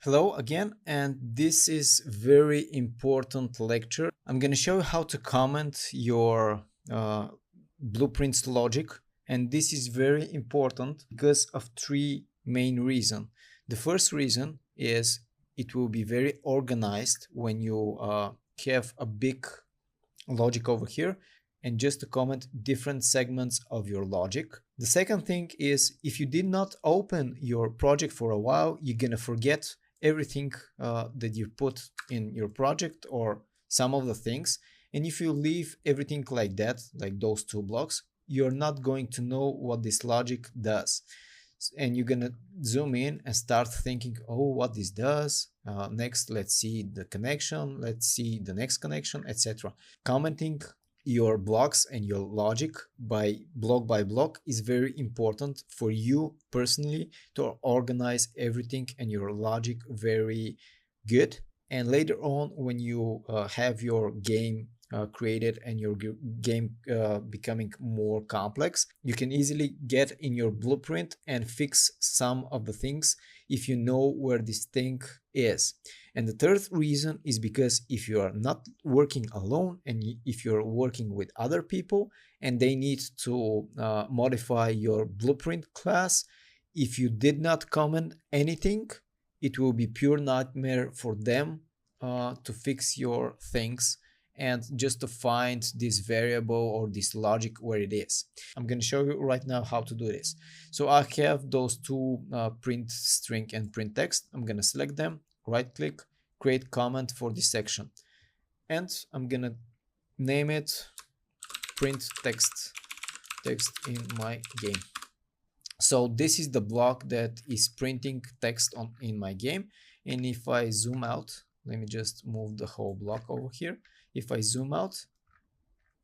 Hello again, and this is very important lecture. I'm going to show you how to comment your blueprints logic, and this is very important because of three main reasons. The first reason is it will be very organized when you have a big logic over here and just to comment different segments of your logic. The second thing is if you did not open your project for a while, you're gonna forget everything that you put in your project or some of the things. And if you leave everything like that, like those two blocks, you're not going to know what this logic does. And you're gonna zoom in and start thinking, oh, what this does. Next, let's see the connection, let's see the next connection, etc. Commenting your blocks and your logic by block is very important for you personally to organize everything and your logic very good. And later on, when you have your game created and your game becoming more complex, you can easily get in your blueprint and fix some of the things if you know where this thing is. And the third reason is because if you are not working alone and if you're working with other people and they need to modify your blueprint class, if you did not comment anything, it will be pure nightmare for them to fix your things and just to find this variable or this logic where it is. I'm going to show you right now how to do this. So I have those two print string and print text. I'm going to select them, right click, create comment for this section. And I'm going to name it print text in my game. So this is the block that is printing text in my game. And if I zoom out, let me just move the whole block over here. If I zoom out,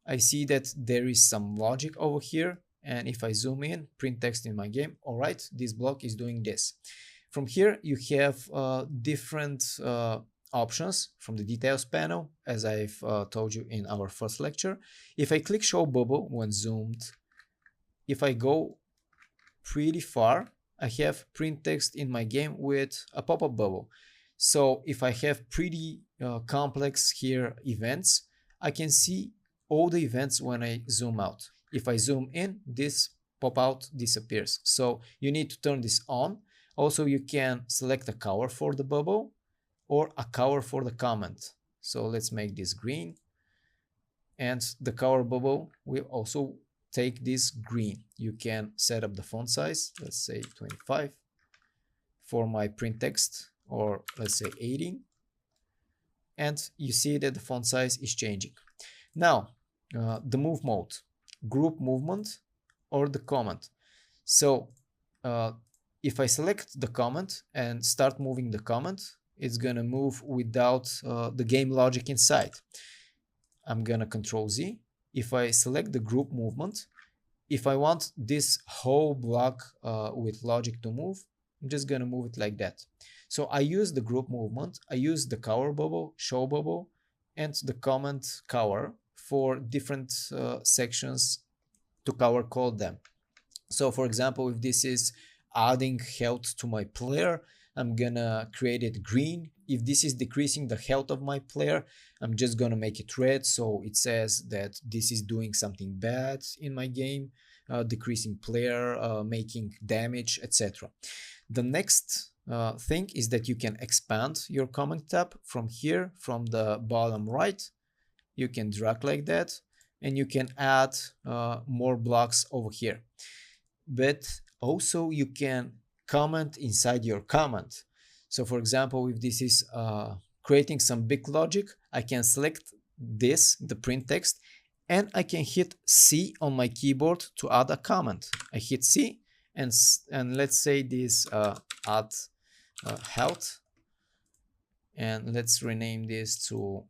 I see that there is some logic over here. And if I zoom in, print text in my game, all right, this block is doing this. From here, you have different options from the details panel, as I've told you in our first lecture. If I click show bubble when zoomed, if I go pretty far, I have print text in my game with a pop-up bubble. So if I have pretty complex here events, I can see all the events when I zoom out. If I zoom in, this pop-out disappears. So you need to turn this on. Also, you can select a color for the bubble or a color for the comment. So let's make this green. And the color bubble will also take this green. You can set up the font size, let's say 25 for my print text, or let's say 18. And you see that the font size is changing. Now, the move mode, group movement or the comment. So if I select the comment and start moving the comment, it's gonna move without the game logic inside. I'm gonna Control Z. If I select the group movement, if I want this whole block with logic to move, I'm just gonna move it like that. So I use the group movement, I use the color bubble, show bubble, and the comment color for different sections to color code them. So for example, if this is adding health to my player, I'm gonna create it green. If this is decreasing the health of my player, I'm just gonna make it red, so it says that this is doing something bad in my game, decreasing player, making damage, etc. The next thing is that you can expand your comment tab from here, from the bottom right. You can drag like that, and you can add more blocks over here. But also you can comment inside your comment. So for example, if this is creating some big logic, I can select this, the print text, and I can hit C on my keyboard to add a comment. I hit C, and let's say this add health, and let's rename this to,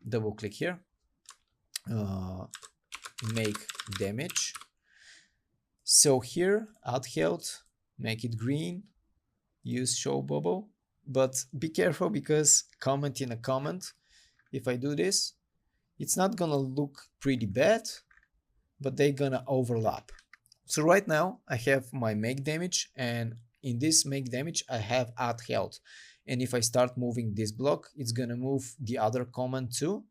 double click here, make damage. So here, add health, make it green, use show bubble, but be careful because comment in a comment, if I do this, it's not gonna look pretty bad, but they're gonna overlap. So right now I have my make damage, and in this make damage I have add health. And if I start moving this block, it's gonna move the other comment too.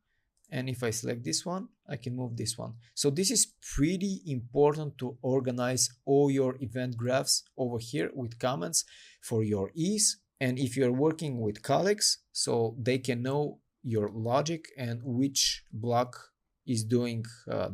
And if I select this one, I can move this one. So this is pretty important to organize all your event graphs over here with comments for your ease. And if you're working with colleagues, so they can know your logic and which block is doing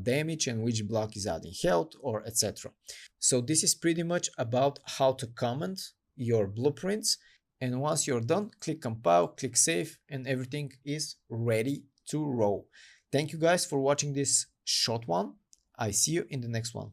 damage and which block is adding health or etc. So this is pretty much about how to comment your blueprints. And once you're done, click compile, click save, and everything is ready to roll. Thank you guys for watching this short one. I see you in the next one.